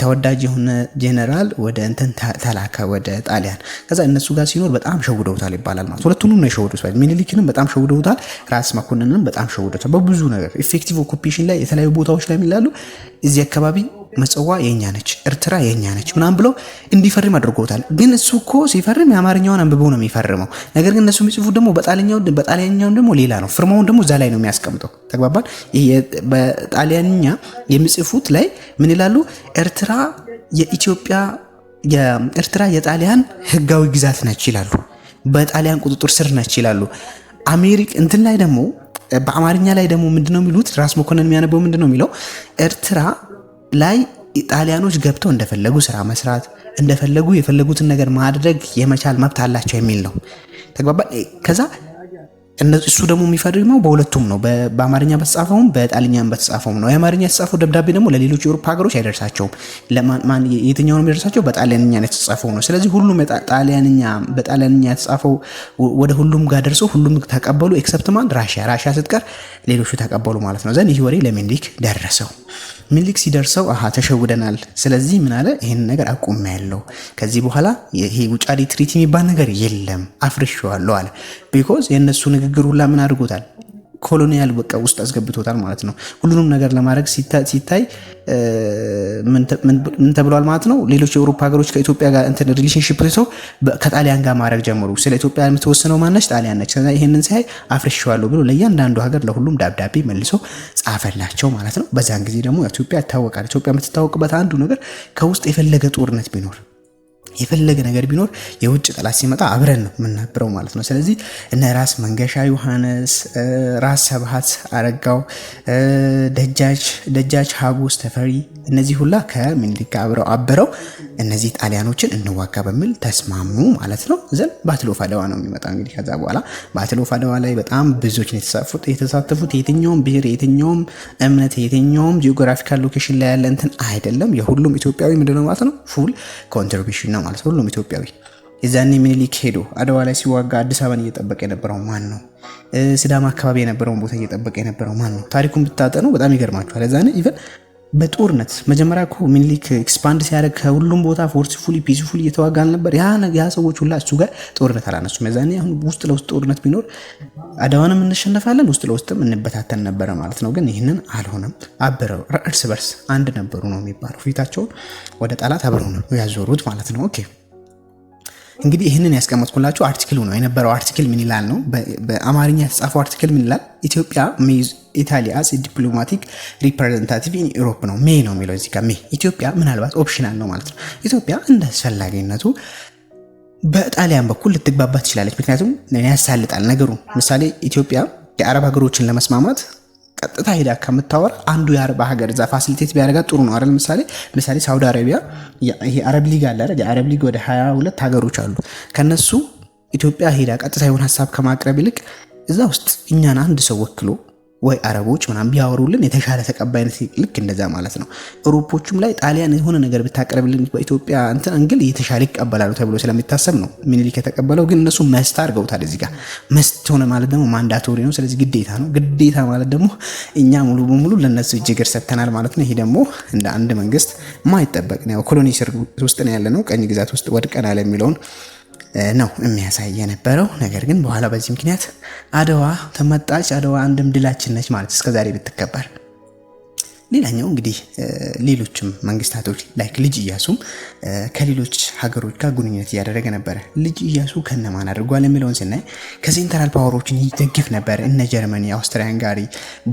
ተወዳጅ የሆነ ጄኔራል ወደ እንትን ተላከ ወደ ጣሊያን። ከዛ እነሱ ጋር ሲኖር በጣም ሸውደውታል ይባላል ማለት ሁለቱንም ነው የሸውደውታል። ሚኒሊክንም በጣም ሸውደውታል፣ ራስ መኮንንንም በጣም ሸውደውታል በብዙ ነገር። ኢፌክቲቭ ኦኩፔሽን ላይ የተለያዩ ቦታዎች ላይ የሚላሉ እዚህ አካባቢ መጽዋ የኛ ነች፣ ኤርትራ የኛ ነች ምናምን ብለው እንዲፈርም አድርጎታል። ግን እሱ እኮ ሲፈርም የአማርኛውን አንብበው ነው የሚፈርመው። ነገር ግን እነሱ የሚጽፉት ደግሞ በጣሊያንኛው ደግሞ ሌላ ነው። ፍርማውን ደግሞ እዛ ላይ ነው የሚያስቀምጠው። ተግባባን? ይሄ በጣሊያንኛ የሚጽፉት ላይ ምን ይላሉ? ኤርትራ የጣሊያን ህጋዊ ግዛት ነች ይላሉ። በጣሊያን ቁጥጥር ስር ነች ይላሉ። አሜሪካ እንትን ላይ ደግሞ በአማርኛ ላይ ደግሞ ምንድነው የሚሉት? ራስ መኮንን የሚያነበው ምንድነው የሚለው? ኤርትራ ላይ ጣሊያኖች ገብተው እንደፈለጉ ስራ መስራት፣ እንደፈለጉ የፈለጉትን ነገር ማድረግ የመቻል መብት አላቸው የሚል ነው። ተግባባ? ከዛ እሱ ደግሞ የሚፈርመው በሁለቱም ነው። በአማርኛ በተጻፈውም በጣሊያንኛ በተጻፈውም ነው። የአማርኛ የተጻፈው ደብዳቤ ደግሞ ለሌሎች የአውሮፓ ሀገሮች አይደርሳቸውም። የትኛው ነው የሚደርሳቸው? በጣሊያንኛ የተጻፈው ነው። ስለዚህ ሁሉም በጣሊያንኛ የተጻፈው ወደ ሁሉም ጋር ደርሶ ሁሉም ተቀበሉ። ኤክሰፕት ማን? ራሽያ ስትቀር ሌሎቹ ተቀበሉ ማለት ነው። ዘን ይህ ወሬ ለሚኒሊክ ደረሰው። ሚኒሊክ ሲደርሰው ተሸውደናል፣ ስለዚህ ምን አለ? ይሄን ነገር አቁሜያለሁ፣ ከዚህ በኋላ ይሄ ውጫሌ ትሪቲ የሚባል ነገር የለም፣ አፍርሼዋለሁ አለ። ቢኮዝ የእነሱ ንግግር ሁላ ምን አድርጎታል? ኮሎኒያል በቃ ውስጥ አስገብቶታል ማለት ነው። ሁሉንም ነገር ለማድረግ ሲታይ ምን ተብሏል ማለት ነው። ሌሎች የአውሮፓ ሀገሮች ከኢትዮጵያ ጋር እንትን ሪሌሽንሺፕ ሰው ከጣሊያን ጋር ማድረግ ጀመሩ። ስለ ኢትዮጵያ የምትወስነው ማነች? ጣሊያን ነች። ይሄንን ሲያይ አፍርሼዋለሁ ብሎ ለእያንዳንዱ ሀገር ለሁሉም ደብዳቤ መልሶ ጻፈላቸው ማለት ነው። በዛን ጊዜ ደግሞ ኢትዮጵያ ይታወቃል። ኢትዮጵያ የምትታወቅበት አንዱ ነገር ከውስጥ የፈለገ ጦርነት ቢኖር የፈለገ ነገር ቢኖር የውጭ ጠላት ሲመጣ አብረን ነው የምናብረው ማለት ነው። ስለዚህ እነ ራስ መንገሻ ዮሐንስ፣ ራስ ሰብሃት አረጋው፣ ደጃች ሀጎስ ተፈሪ እነዚህ ሁላ ከምኒልክ ጋር አብረው እነዚህ ጣሊያኖችን እንዋጋ በሚል ተስማሙ ማለት ነው። ዘን ባትል ኦፍ አድዋ ነው የሚመጣ እንግዲህ። ከዛ በኋላ ባትል ኦፍ አድዋ ላይ በጣም ብዙዎች ነው የተሳተፉት። የትኛውም ብሔር፣ የትኛውም እምነት፣ የትኛውም ጂኦግራፊካል ሎኬሽን ላይ ያለ እንትን አይደለም። የሁሉም ኢትዮጵያዊ ምንድነው ማለት ነው ፉል ኮንትሪቢዩሽን ነው ማለት ነው። ሁሉም ኢትዮጵያዊ የዛኔ ሚኒሊክ ሄዶ አድዋ ላይ ሲዋጋ አዲስ አበባን እየጠበቀ የነበረው ማን ነው? ሲዳማ አካባቢ የነበረውን ቦታ እየጠበቀ የነበረው ማን ነው? ታሪኩን ብታጠኑ በጣም ይገርማችኋል። የዛኔ ኢቨን በጦርነት መጀመሪያ እኮ ሚኒሊክ ኤክስፓንድ ሲያደርግ ከሁሉም ቦታ ፎርስፉሊ ፒስፉሊ እየተዋጋ ነበር። ያ ሰዎች ሁላ እሱ ጋር ጦርነት አላነሱ። መዛኔ አሁን ውስጥ ለውስጥ ጦርነት ቢኖር አድዋንም እንሸነፋለን፣ ውስጥ ለውስጥም እንበታተን ነበረ ማለት ነው። ግን ይህንን አልሆነም። አብረው እርስ በርስ አንድ ነበሩ ነው የሚባለው። ፊታቸውን ወደ ጠላት አብረው ነው ያዞሩት ማለት ነው። ኦኬ እንግዲህ ይህንን ያስቀመጥኩላችሁ አርቲክሉ ነው የነበረው። አርቲክል ምን ይላል ነው በአማርኛ የተጻፈው አርቲክል ምን ይላል? ኢትዮጵያ ሜዝ ኢታሊ አስ ዲፕሎማቲክ ሪፕሬዘንታቲቭ ኢን ዩሮፕ ነው። ሜ ነው የሚለው እዚህ ጋር ሜ። ኢትዮጵያ ምናልባት ኦፕሽናል ነው ማለት ነው። ኢትዮጵያ እንደ አስፈላጊነቱ በጣሊያን በኩል ልትግባባ ትችላለች። ምክንያቱም ያሳልጣል ነገሩ። ምሳሌ ኢትዮጵያ የአረብ ሀገሮችን ለመስማማት ቀጥታ ሄዳ ከምታወራ አንዱ የአረብ ሀገር እዛ ፋሲሊቴት ቢያደርጋት ጥሩ ነው አይደል? ምሳሌ ሳውዲ አረቢያ ይሄ አረብ ሊግ አለ አይደል? የአረብ ሊግ ወደ 22 ሀገሮች አሉ። ከነሱ ኢትዮጵያ ሄዳ ቀጥታ የሆነ ሀሳብ ከማቅረብ ይልቅ እዛ ውስጥ እኛን አንድ ሰው ወክሎ ወይ አረቦች ምናምን ቢያወሩልን የተሻለ ተቀባይነት ልክ እንደዛ ማለት ነው። አውሮፖቹም ላይ ጣሊያን የሆነ ነገር ብታቀርብልን በኢትዮጵያ እንትን እንግል የተሻለ ይቀበላሉ ተብሎ ስለሚታሰብ ነው ሚኒሊክ የተቀበለው። ግን እነሱ መስት አድርገውታል። እዚህ ጋር መስት ሆነ ማለት ደግሞ ማንዳቶሪ ነው። ስለዚህ ግዴታ ነው። ግዴታ ማለት ደግሞ እኛ ሙሉ በሙሉ ለነሱ እጅ እግር ሰጥተናል ማለት ነው። ይሄ ደግሞ እንደ አንድ መንግስት ማይጠበቅ ነው። ኮሎኒ ስር ውስጥ ነው ያለ ነው። ቀኝ ግዛት ውስጥ ወድቀናል የሚለውን ነው የሚያሳይ የነበረው። ነገር ግን በኋላ በዚህ ምክንያት አድዋ ተመጣች። አድዋ አንድም ድላችን ነች ማለት እስከዛሬ ብትከበር። ሌላኛው እንግዲህ ሌሎችም መንግስታቶች ላይክ ልጅ ኢያሱም ከሌሎች ሀገሮች ጋር ግንኙነት እያደረገ ነበር። ልጅ ኢያሱ ከነማን አድርጓል የሚለውን ስናይ ከሴንትራል ፓወሮችን ይደግፍ ነበር። እነ ጀርመኒ፣ አውስትሪያ ሃንጋሪ፣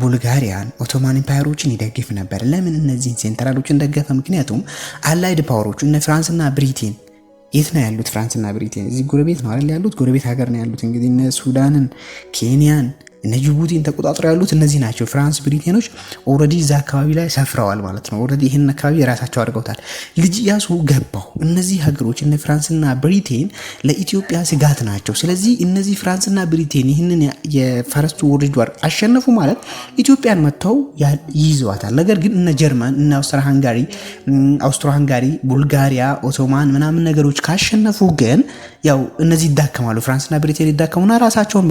ቡልጋሪያን፣ ኦቶማን ኢምፓየሮችን ይደግፍ ነበር። ለምን እነዚህን ሴንትራሎችን ደገፈ? ምክንያቱም አላይድ ፓወሮቹ እነ ፍራንስና ብሪቴን የት ነው ያሉት? ፍራንስና ብሪቴን እዚህ ጎረቤት ነው አይደል ያሉት? ጎረቤት ሀገር ነው ያሉት። እንግዲህ እነ ሱዳንን፣ ኬንያን፣ እነ ጅቡቲን ተቆጣጥረው ያሉት እነዚህ ናቸው። ፍራንስ ብሪቴኖች ኦልሬዲ እዛ አካባቢ ላይ ሰፍረዋል ማለት ነው። ኦልሬዲ ይህን አካባቢ የራሳቸው አድርገውታል። ልጅ ኢያሱ ገባው። እነዚህ ሀገሮች እነ ፍራንስና ብሪቴን ለኢትዮጵያ ስጋት ናቸው። ስለዚህ እነዚህ ፍራንስና ብሪቴን ይህንን የፈረስቱ ወርልድ ዋር አሸነፉ ማለት ኢትዮጵያን መጥተው ይይዘዋታል። ነገር ግን እነ ጀርመን፣ እነ አውስትሮ ሃንጋሪ፣ ቡልጋሪያ፣ ኦቶማን ምናምን ነገሮች ካሸነፉ ግን ያው እነዚህ ይዳከማሉ። ፍራንስና ብሪቴን ይዳከሙና ራሳቸውን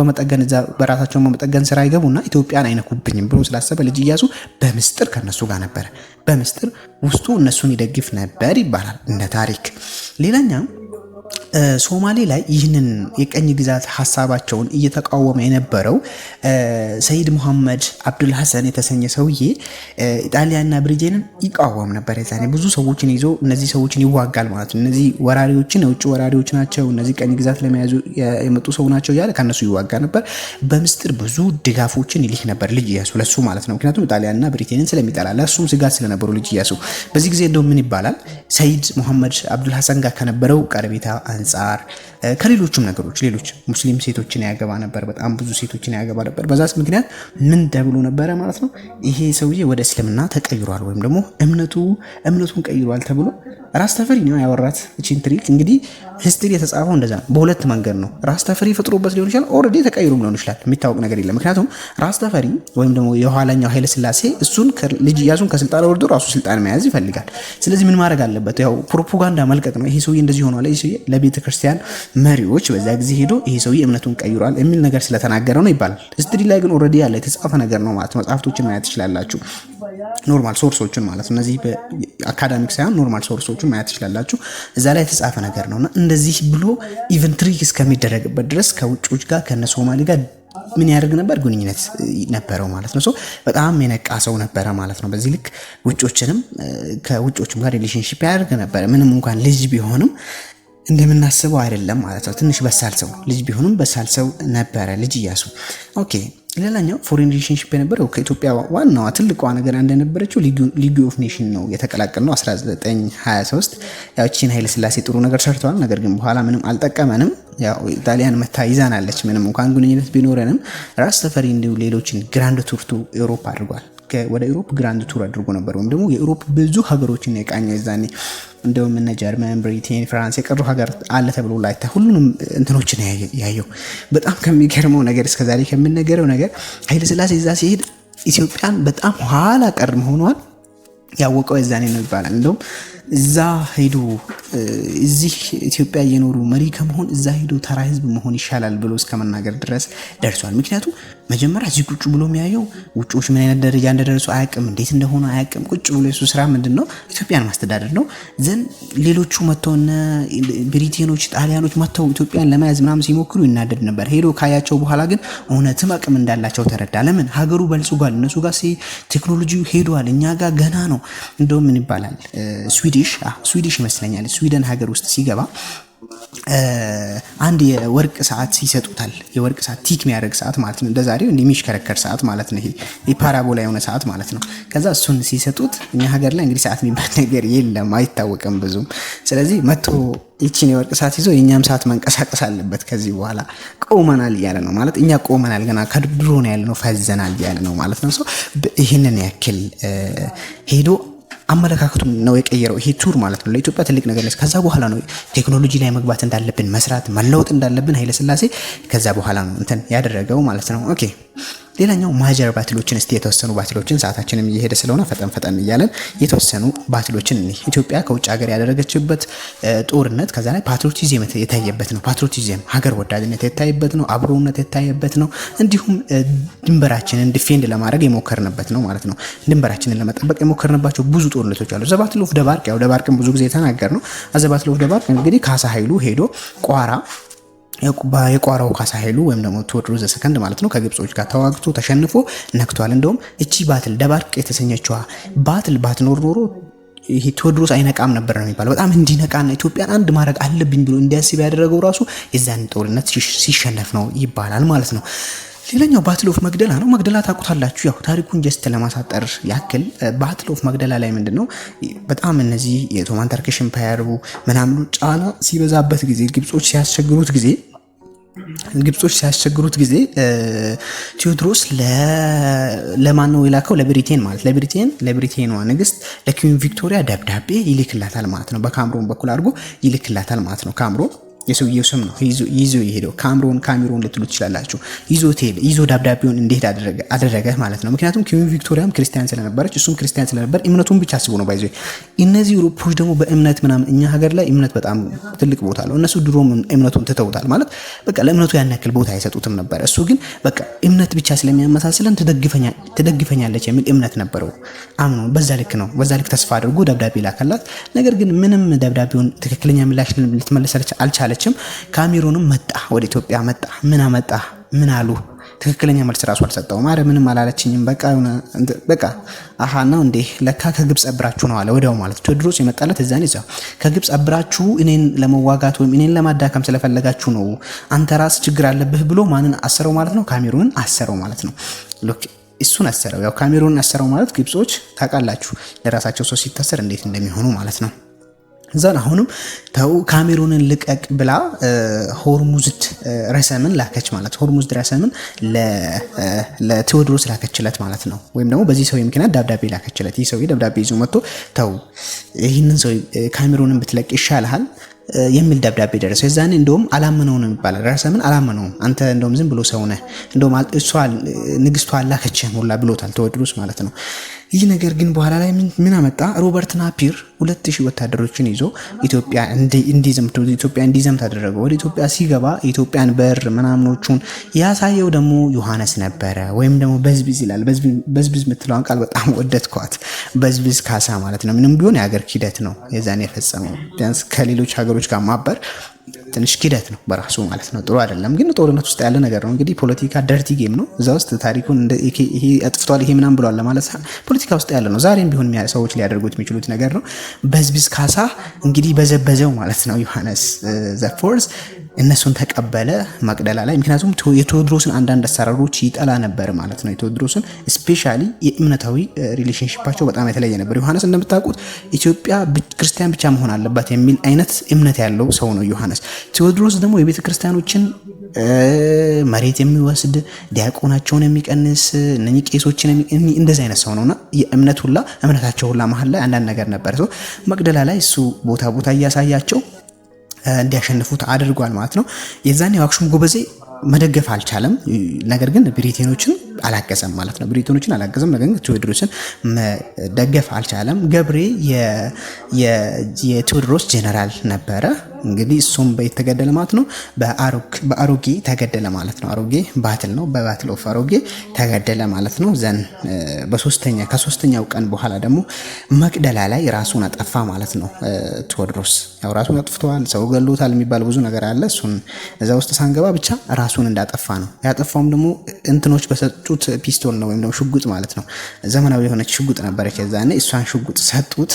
በመጠገን ስራ ይገቡና ኢትዮጵያን አይነኩብኝም ብሎ ስላሰበ ልጅ ኢያሱ በምስጥር ከነሱ ጋር ነበር። በምስጥር ውስጡ እነሱን ይደግፍ ነበር ይባላል እንደ ታሪክ። ሌላኛው ሶማሌ ላይ ይህንን የቀኝ ግዛት ሀሳባቸውን እየተቃወመ የነበረው ሰይድ ሙሐመድ አብዱል ሐሰን የተሰኘ ሰውዬ ኢጣሊያና ብሪቴንን ይቃወም ነበር። የዛኔ ብዙ ሰዎችን ይዞ እነዚህ ሰዎችን ይዋጋል ማለት ነው። እነዚህ ወራሪዎችን የውጭ ወራሪዎች ናቸው፣ እነዚህ ቀኝ ግዛት ለመያዙ የመጡ ሰው ናቸው እያለ ከነሱ ይዋጋ ነበር። በምስጢር ብዙ ድጋፎችን ይልክ ነበር ልጅ ኢያሱ ለሱ ማለት ነው። ምክንያቱም ኢጣሊያና ብሪቴንን ስለሚጠላ ለሱም ስጋት ስለነበሩ ልጅ ኢያሱ በዚህ ጊዜ እንደው ምን ይባላል ሰይድ ሙሐመድ አብዱል ሐሰን ጋር ከነበረው ቀረቤታ አንጻር ከሌሎችም ነገሮች ሌሎች ሙስሊም ሴቶችን ያገባ ነበር። በጣም ብዙ ሴቶችን ያገባ ነበር። በዛስ ምክንያት ምን ተብሎ ነበረ ማለት ነው? ይሄ ሰውዬ ወደ እስልምና ተቀይሯል ወይም ደግሞ እምነቱን ቀይሯል ተብሎ ራስ ተፈሪ ነው ያወራት እቺን ትሪክ። እንግዲህ ሂስትሪ የተጻፈው እንደዛ ነው። በሁለት መንገድ ነው። ራስ ተፈሪ ፈጥሮበት ሊሆን ይችላል፣ ኦልሬዲ ተቀይሮም ሊሆን ይችላል። የሚታወቅ ነገር የለም። ምክንያቱም ራስ ተፈሪ ወይም ደግሞ የኋላኛው ኃይለ ሥላሴ እሱን ልጅ ኢያሱን ከስልጣን ወርዶ ራሱ ስልጣን መያዝ ይፈልጋል። ስለዚህ ምን ማድረግ አለበት? ያው ፕሮፓጋንዳ መልቀቅ ነው። ይሄ ሰውዬ እንደዚህ ሆኗል፣ ይሄ ሰውዬ ለቤተ ክርስቲያን መሪዎች በዛ ጊዜ ሄዶ ይሄ ሰውዬ እምነቱን ቀይሯል የሚል ነገር ስለተናገረ ነው ይባላል። ሂስትሪ ላይ ግን ኦልሬዲ ያለ የተጻፈ ነገር ነው ማለት ነው። መጽሐፍቶችን ማየት ትችላላችሁ። ኖርማል ሶርሶችን ማለት ነው። እነዚህ በአካዳሚክ ሳይሆን ኖርማል ሶርሶችን ማየት ትችላላችሁ። እዛ ላይ የተጻፈ ነገር ነውና እንደዚህ ብሎ ኢቨን ትሪክ እስከሚደረግበት ድረስ ከውጮች ጋር ከነ ሶማሌ ጋር ምን ያደርግ ነበር? ግንኙነት ነበረው ማለት ነው። በጣም የነቃ ሰው ነበረ ማለት ነው። በዚህ ልክ ከውጮችም ጋር ሪሌሽንሺፕ ያደርግ ነበረ። ምንም እንኳን ልጅ ቢሆንም እንደምናስበው አይደለም ማለት ነው። ትንሽ በሳል ሰው ልጅ ቢሆንም በሳል ሰው ነበረ ልጅ ኢያሱ። ኦኬ ሌላኛው ፎሬን ሪሌሽንሺፕ የነበረው ከኢትዮጵያ ዋናዋ ትልቋ ነገር እንደነበረችው ሊግ ኦፍ ኔሽን ነው የተቀላቀልነው 1923። ያው ቺን ኃይለ ሥላሴ ጥሩ ነገር ሰርተዋል። ነገር ግን በኋላ ምንም አልጠቀመንም። ያው ጣሊያን መታ ይዛናለች። ምንም እንኳን ግንኙነት ቢኖረንም ራስ ተፈሪ እንዲሁ ሌሎችን ግራንድ ቱር ቱ ኤውሮፓ አድርጓል። ወደ ኤውሮፕ ግራንድ ቱር አድርጎ ነበር። ወይም ደግሞ የኤውሮፕ ብዙ ሀገሮችን የቃኘው የዛኔ እንደውም እነ ጀርመን፣ ብሪቴን፣ ፍራንስ የቀሩ ሀገር አለ ተብሎ ላይታ ሁሉንም እንትኖችን ያየው። በጣም ከሚገርመው ነገር እስከዛሬ ከምነገረው ነገር ኃይለ ሥላሴ እዛ ሲሄድ ኢትዮጵያን በጣም ኋላ ቀር መሆኗን ያወቀው የዛኔ ነው ይባላል። እንደውም እዛ ሄዶ እዚህ ኢትዮጵያ እየኖሩ መሪ ከመሆን እዛ ሄዶ ተራ ህዝብ መሆን ይሻላል ብሎ እስከ መናገር ድረስ ደርሷል። ምክንያቱም መጀመሪያ እዚህ ቁጭ ብሎ የሚያየው ውጪዎች ምን አይነት ደረጃ እንደደረሱ አያውቅም፣ እንዴት እንደሆነ አያውቅም። ቁጭ ብሎ የሱ ስራ ምንድነው? ኢትዮጵያን ማስተዳደር ነው። ዘን ሌሎቹ መተውና ብሪቴኖች፣ ጣሊያኖች መተው ኢትዮጵያን ለመያዝ ምናምን ሲሞክሩ ይናደድ ነበር። ሄዶ ካያቸው በኋላ ግን እውነትም አቅም እንዳላቸው ተረዳ። ለምን? ሀገሩ በልጽጓል፣ እነሱ ጋር ቴክኖሎጂው ሄዷል፣ እኛ ጋር ገና ነው። እንደውም ምን ይባላል ስዊዲሽ ይመስለኛል ስዊድን ሀገር ውስጥ ሲገባ አንድ የወርቅ ሰዓት ይሰጡታል። የወርቅ ሰዓት ቲክ የሚያደርግ ሰዓት ማለት ነው። እንደዛሬው እንደሚሽከረከር ሰዓት ማለት ነው። ይሄ ፓራቦላ የሆነ ሰዓት ማለት ነው። ከዛ እሱን ሲሰጡት እኛ ሀገር ላይ እንግዲህ ሰዓት የሚባል ነገር የለም፣ አይታወቅም ብዙም። ስለዚህ መጥቶ ይቺን የወርቅ ሰዓት ይዞ የኛም ሰዓት መንቀሳቀስ አለበት ከዚህ በኋላ ቆመናል እያለ ነው ማለት። እኛ ቆመናል ገና ከድሮ ነው ያለነው፣ ፈዘናል እያለ ነው ማለት ነው። ሰው ይህንን ያክል ሄዶ አመለካከቱን ነው የቀየረው ይሄ ቱር ማለት ነው። ለኢትዮጵያ ትልቅ ነገር ነው። ከዛ በኋላ ነው ቴክኖሎጂ ላይ መግባት እንዳለብን መስራት መለወጥ እንዳለብን ኃይለ ሥላሴ ከዛ በኋላ ነው እንትን ያደረገው ማለት ነው። ኦኬ ሌላኛው ማጀር ባትሎችን እስቲ የተወሰኑ ባትሎችን ሰዓታችንም እየሄደ ስለሆነ ፈጠን እያለን የተወሰኑ ባትሎችን ኢትዮጵያ ከውጭ ሀገር ያደረገችበት ጦርነት ከዛ ላይ ፓትሪዮቲዝም የታየበት ነው። ፓትሪዮቲዝም ሀገር ወዳድነት የታየበት ነው። አብሮነት የታየበት ነው። እንዲሁም ድንበራችንን ዲፌንድ ለማድረግ የሞከርንበት ነው ማለት ነው። ድንበራችንን ለመጠበቅ የሞከርንባቸው ብዙ ጦርነቶች አሉ። ዘ ባትል ኦፍ ደባርቅ ያው ደባርቅን ብዙ ጊዜ የተናገር ነው። ዘ ባትል ኦፍ ደባርቅ እንግዲህ ካሳ ኃይሉ ሄዶ ቋራ የቋራው ካሳ ኃይሉ ወይም ደግሞ ቴዎድሮስ ዘሰከንድ ማለት ነው ከግብጾች ጋር ተዋግቶ ተሸንፎ ነክቷል። እንደውም እቺ ባትል ደባርቅ የተሰኘችዋ ባትል ባትኖር ኖሮ ይሄ ቴዎድሮስ አይነቃም ነበር ነው የሚባለው። በጣም እንዲነቃና ኢትዮጵያን አንድ ማድረግ አለብኝ ብሎ እንዲያስብ ያደረገው ራሱ የዛን ጦርነት ሲሸነፍ ነው ይባላል ማለት ነው። ሌላኛው ባትል ኦፍ መግደላ ነው። መግደላ ታውቁታላችሁ። ያው ታሪኩን ጀስት ለማሳጠር ያክል ባትል ኦፍ መግደላ ላይ ምንድነው በጣም እነዚህ የኦቶማን ተርኪሽ ኤምፓየሩ ምናምኑ ጫና ሲበዛበት ጊዜ ግብጾች ሲያስቸግሩት ጊዜ ቴዎድሮስ ለማን ነው የላከው? ለብሪቴን ማለት ለብሪቴንዋ ንግስት ለኩዊን ቪክቶሪያ ደብዳቤ ይልክላታል ማለት ነው። በካምሮን በኩል አድርጎ ይልክላታል ማለት ነው። ካምሮን የሰውየው ስም ነው። ይዞ የሄደው ካሜሮን ልትሉ ትችላላችሁ። ይዞ ደብዳቤውን እንዴት አደረገ ማለት ነው። ምክንያቱም ኩዊን ቪክቶሪያም ክርስቲያን ስለነበረች እሱም ክርስቲያን ስለነበር እምነቱን ብቻ አስቦ ነው ባይዘው። እነዚህ ዩሮፖች ደግሞ በእምነት ምናምን እኛ ሀገር ላይ እምነት በጣም ትልቅ ቦታ አለው። እነሱ ድሮም እምነቱን ትተውታል ማለት በቃ ለእምነቱ ያን ያክል ቦታ አይሰጡትም ነበር። እሱ ግን በቃ እምነት ብቻ ስለሚያመሳስለን ትደግፈኛለች የሚል እምነት ነበረው። አምኖ በዛ ልክ ተስፋ አድርጎ ደብዳቤ ላከላት። ነገር ግን ምንም ደብዳቤውን ትክክለኛ ምላሽ ልትመልስ አልቻለችም። ካሜሮንም መጣ፣ ወደ ኢትዮጵያ መጣ። ምን አሉ? ትክክለኛ መልስ ራሱ አልሰጠውም። አረ ምንም አላለችኝም። በቃ አሃ ነው እንዴ ለካ ከግብጽ አብራችሁ ነው አለ ወዲያው ማለት ቴዎድሮስ የመጣለት እዛን ይዛ ከግብጽ አብራችሁ እኔን ለመዋጋት ወይም እኔን ለማዳከም ስለፈለጋችሁ ነው፣ አንተ ራስ ችግር አለብህ ብሎ ማንን አሰረው ማለት ነው? ካሜሩንን አሰረው ማለት ነው። ሎክ እሱን አሰረው። ያው ካሜሩንን አሰረው ማለት ግብጾች ታውቃላችሁ ለራሳቸው ሰው ሲታሰር እንዴት እንደሚሆኑ ማለት ነው። እዛን አሁንም ተው ካሜሩንን ልቀቅ ብላ ሆርሙዝድ ረሰምን ላከች ማለት ሆርሙዝድ ረሰምን ለቴዎድሮስ ላከችለት ማለት ነው። ወይም ደግሞ በዚህ ሰው ምክንያት ደብዳቤ ላከችለት። ይህ ሰው ደብዳቤ ይዞ መጥቶ ተው ይህንን ሰው ካሜሩንን ብትለቅ ይሻልሃል የሚል ደብዳቤ ደረሰው። የዛኔ እንደውም አላመነው ነው የሚባለው። ረሰምን አላመነውም። አንተ እንደውም ዝም ብሎ ሰው ነህ፣ እንደውም እሷ ንግስቷ አላከችህ ሁላ ብሎታል ቴዎድሮስ ማለት ነው። ይህ ነገር ግን በኋላ ላይ ምን አመጣ? ሮበርት ናፒር 2000 ወታደሮችን ይዞ ኢትዮጵያ እንዲዘምት አደረገው። ወደ ኢትዮጵያ ሲገባ የኢትዮጵያን በር ምናምኖቹን ያሳየው ደግሞ ዮሐንስ ነበረ። ወይም ደግሞ በዝብዝ ይላል። በዝብዝ የምትለውን ቃል በጣም ወደድኳት። በዝብዝ ካሳ ማለት ነው። ምንም ቢሆን የሀገር ኪደት ነው የዛን የፈጸመው። ቢያንስ ከሌሎች ሀገሮች ጋር ማበር ትንሽ ኪደት ነው በራሱ ማለት ነው። ጥሩ አይደለም፣ ግን ጦርነት ውስጥ ያለ ነገር ነው። እንግዲህ ፖለቲካ ደርቲ ጌም ነው። እዛ ውስጥ ታሪኩን ይሄ አጥፍቷል ይሄ ምናምን ብሏል ለማለት ፖለቲካ ውስጥ ያለ ነው። ዛሬም ቢሆን ሰዎች ሊያደርጉት የሚችሉት ነገር ነው። በዝብዝ ካሳ እንግዲህ በዘበዘው ማለት ነው ዮሐንስ ዘፎርስ እነሱን ተቀበለ መቅደላ ላይ። ምክንያቱም የቴዎድሮስን አንዳንድ አሰራሮች ይጠላ ነበር ማለት ነው። የቴዎድሮስን ስፔሻሊ የእምነታዊ ሪሌሽንሺፓቸው በጣም የተለየ ነበር። ዮሐንስ እንደምታውቁት ኢትዮጵያ ክርስቲያን ብቻ መሆን አለባት የሚል አይነት እምነት ያለው ሰው ነው ዮሐንስ። ቴዎድሮስ ደግሞ የቤተ ክርስቲያኖችን መሬት የሚወስድ ዲያቆናቸውን የሚቀንስ እነኚህ ቄሶችን እንደዚህ አይነት ሰው ነውና እምነታቸው ሁላ መሀል ላይ አንዳንድ ነገር ነበር። ሰው መቅደላ ላይ እሱ ቦታ እያሳያቸው እንዲያሸንፉት አድርጓል ማለት ነው። የዛኔ አክሱም ጎበዜ መደገፍ አልቻለም። ነገር ግን ብሪቴኖችን አላገዘም ማለት ነው። ብሪቶኖችን አላገዘም፣ ነገር ግን ቴዎድሮስን መደገፍ አልቻለም። ገብሬ የቴዎድሮስ ጄኔራል ነበረ። እንግዲህ እሱም በተገደለ ማለት ነው፣ በአሮጌ ተገደለ ማለት ነው። አሮጌ ባትል ነው፣ በባትል ኦፍ አሮጌ ተገደለ ማለት ነው። ዘን ከሶስተኛው ቀን በኋላ ደግሞ መቅደላ ላይ ራሱን አጠፋ ማለት ነው። ቴዎድሮስ ያው ራሱን አጥፍቷል፣ ሰው ገሎታል የሚባል ብዙ ነገር አለ። እሱን እዛ ውስጥ ሳንገባ ብቻ ራሱን እንዳጠፋ ነው። ያጠፋውም ደግሞ እንትኖች በሰጡት ፒስቶል ነው ወይም ደግሞ ሽጉጥ ማለት ነው። ዘመናዊ የሆነች ሽጉጥ ነበረች የዛኔ፣ እሷን ሽጉጥ ሰጡት።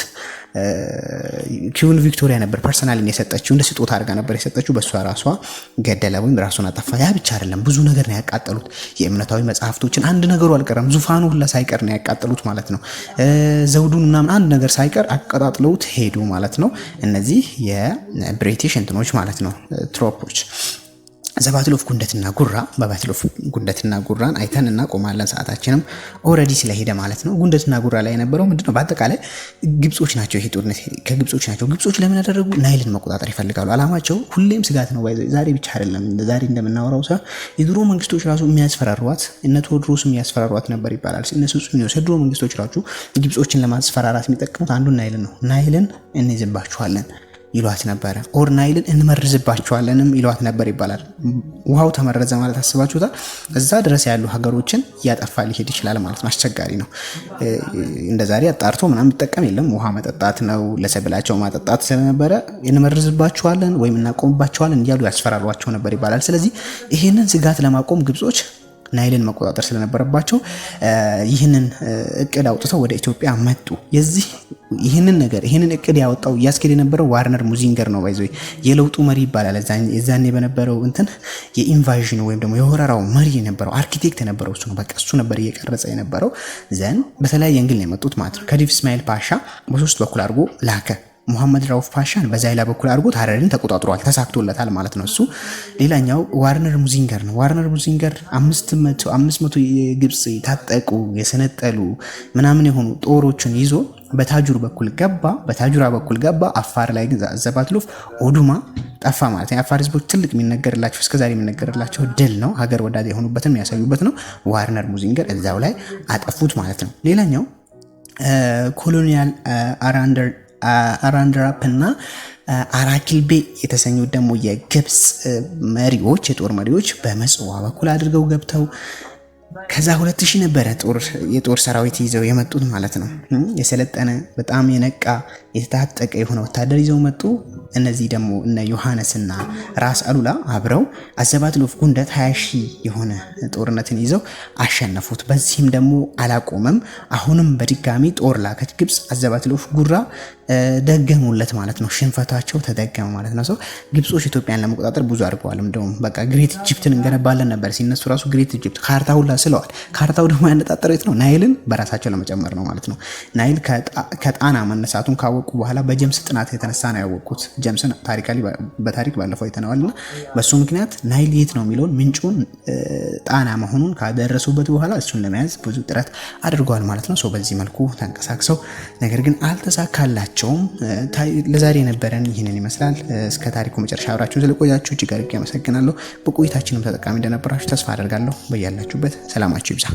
ኪውን ቪክቶሪያ ነበር ፐርሰናሊ የሰጠችው፣ እንደ ስጦታ አድርጋ ነበር የሰጠችው። በሷ ራሷ ገደለ ወይም ራሱን አጠፋ። ያ ብቻ አይደለም፣ ብዙ ነገር ነው ያቃጠሉት። የእምነታዊ መጽሐፍቶችን አንድ ነገሩ አልቀረም፣ ዙፋኑ ሁላ ሳይቀር ነው ያቃጠሉት ማለት ነው። ዘውዱን ምናምን አንድ ነገር ሳይቀር አቀጣጥለውት ሄዱ ማለት ነው። እነዚህ የብሪቲሽ እንትኖች ማለት ነው፣ ትሮፖች። ዘባትል ኦፍ ጉንደትና ጉራ፣ በባትል ኦፍ ጉንደትና ጉራን አይተን እናቆማለን። ሰዓታችንም ኦልሬዲ ስለሄደ ማለት ነው። ጉንደትና ጉራ ላይ የነበረው ምንድነው? በአጠቃላይ ግብጾች ናቸው። ይሄ ጦርነት ከግብጾች ናቸው። ግብጾች ለምን ያደረጉ? ናይልን መቆጣጠር ይፈልጋሉ። አላማቸው ሁሌም ስጋት ነው። ዛሬ ብቻ አይደለም፣ ዛሬ እንደምናወራው ሰው የድሮ መንግስቶች ራሱ የሚያስፈራሯት እነ ቴዎድሮስ የሚያስፈራሯት ነበር ይባላል። እነሱ የድሮ መንግስቶች ራሱ ግብጾችን ለማስፈራራት የሚጠቀሙት አንዱን ናይልን ነው። ናይልን እንይዝባችኋለን ይሏት ነበረ። ኦር ናይልን እንመርዝባቸዋለንም ይሏት ነበር ይባላል። ውሃው ተመረዘ ማለት አስባችሁታል? እዛ ድረስ ያሉ ሀገሮችን እያጠፋ ሊሄድ ይችላል ማለት ነው። አስቸጋሪ ነው። እንደዛሬ አጣርቶ ምናምን የሚጠቀም የለም። ውሃ መጠጣት ነው፣ ለሰብላቸው ማጠጣት ስለነበረ እንመርዝባቸዋለን ወይም እናቆምባቸዋለን እያሉ ያስፈራሯቸው ነበር ይባላል። ስለዚህ ይህንን ስጋት ለማቆም ግብጾች ናይልን መቆጣጠር ስለነበረባቸው ይህንን እቅድ አውጥተው ወደ ኢትዮጵያ መጡ። ይህንን እቅድ ያወጣው እያስኬድ የነበረው ዋርነር ሙዚንገር ነው። ባይዞ የለውጡ መሪ ይባላል። የዛኔ በነበረው እንትን የኢንቫዥን ወይም ደግሞ የወረራው መሪ የነበረው አርኪቴክት የነበረው እሱ ነው። በቃ እሱ ነበር እየቀረጸ የነበረው። ዘን በተለያየ እንግል ነው የመጡት ማለት ነው። ከዲፍ እስማኤል ፓሻ በሶስት በኩል አድርጎ ላከ። ሙሐመድ ራውፍ ፓሻን በዛይላ በኩል አድርጎ ሀረርን ተቆጣጥሯል፣ ተሳክቶለታል ማለት ነው። እሱ ሌላኛው ዋርነር ሙዚንገር ነው። ዋርነር ሙዚንገር 500 የግብጽ ታጠቁ የሰነጠሉ ምናምን የሆኑ ጦሮችን ይዞ በታጁር በኩል ገባ። አፋር ላይ ግን ዘባትሎፍ ኦዱማ ጠፋ ማለት ነው። የአፋር ህዝቦች ትልቅ የሚነገርላቸው እስከዛሬ የሚነገርላቸው ድል ነው። ሀገር ወዳድ የሆኑበትን የሚያሳዩበት ነው። ዋርነር ሙዚንገር እዛው ላይ አጠፉት ማለት ነው። ሌላኛው ኮሎኒያል አራንደራፕ እና አራኪልቤ የተሰኙት ደግሞ የግብጽ መሪዎች የጦር መሪዎች በመጽዋ በኩል አድርገው ገብተው ከዛ 2000 ነበረ የጦር ሰራዊት ይዘው የመጡት ማለት ነው። የሰለጠነ በጣም የነቃ የታጠቀ የሆነ ወታደር ይዘው መጡ። እነዚህ ደግሞ እነ ዮሐንስና ራስ አሉላ አብረው አዘባትል ኦፍ ጉንደት 20,000 የሆነ ጦርነትን ይዘው አሸነፉት። በዚህም ደግሞ አላቆመም። አሁንም በድጋሚ ጦር ላከች ግብጽ። አዘባትል ኦፍ ጉራ ደገሙለት ማለት ነው። ሽንፈታቸው ተደገመ ማለት ነው። ግብጾች ኢትዮጵያን ለመቆጣጠር ብዙ አድርገዋል። እንደውም በቃ ግሬት ኢጂፕትን እንገነባለን ነበር ሲነሱ ራሱ ግሬት ኢጂፕት ካርታ ሁላ ስለዋል። ካርታው ደግሞ ያነጣጠረው የት ነው? ናይልን በራሳቸው ለመጨመር ነው ማለት ነው። ናይል ከጣና መነሳቱን ካወቁ በኋላ በጀምስ ጥናት የተነሳ ነው ያወቁት። ጀምስን በታሪክ ባለፈው አይተነዋልና በሱ ምክንያት ናይል የት ነው የሚለውን ምንጩን ጣና መሆኑን ካደረሱበት በኋላ እሱን ለመያዝ ብዙ ጥረት አድርገዋል ማለት ነው። በዚህ መልኩ ተንቀሳቅሰው ነገር ግን አልተሳካላቸውም። ለዛሬ የነበረን ይህንን ይመስላል። እስከ ታሪኩ መጨረሻ አብራችሁን ስለቆያችሁ እጅግ አድርጌ አመሰግናለሁ። በቆይታችንም ተጠቃሚ እንደነበራችሁ ተስፋ አደርጋለሁ። በያላችሁበት ሰላማችሁ ይብዛ።